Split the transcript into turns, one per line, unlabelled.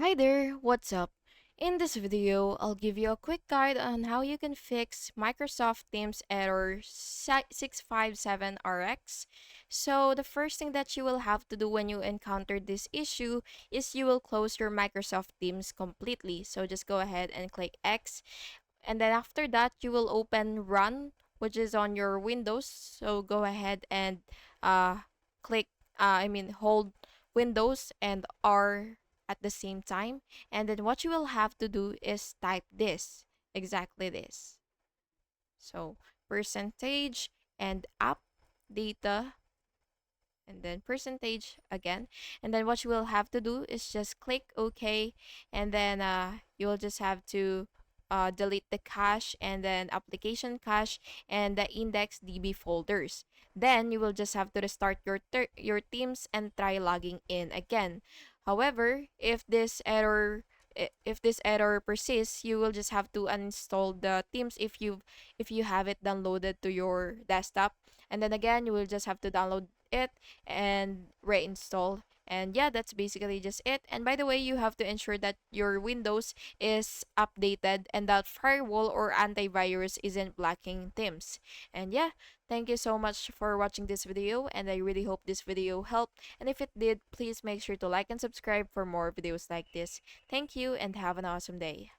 Hi there, what's up? In this video, I'll give you a quick guide on how you can fix Microsoft Teams error 657RX. So, the first thing that you will have to do when you encounter this issue is you will close your Microsoft Teams completely. So, just go ahead and click X, and then after that, you will open Run, which is on your Windows. So, go ahead and uh, click, hold Windows and R at the same time. And then what you will have to do is type this, exactly this. So percentage and app data, and then percentage again. And then what you will have to do is just click OK, and then you will just have to delete the cache and then application cache and the IndexedDB folders. Then you will just have to restart your Teams and try logging in again. However, if this error persists, you will just have to uninstall the Teams if you have it downloaded to your desktop, and then again you will just have to download it and reinstall. And yeah, that's basically just it. And by the way, you have to ensure that your Windows is updated and that firewall or antivirus isn't blocking Teams. And yeah, thank you so much for watching this video, and I really hope this video helped. And if it did, please make sure to like and subscribe for more videos like this. Thank you and have an awesome day.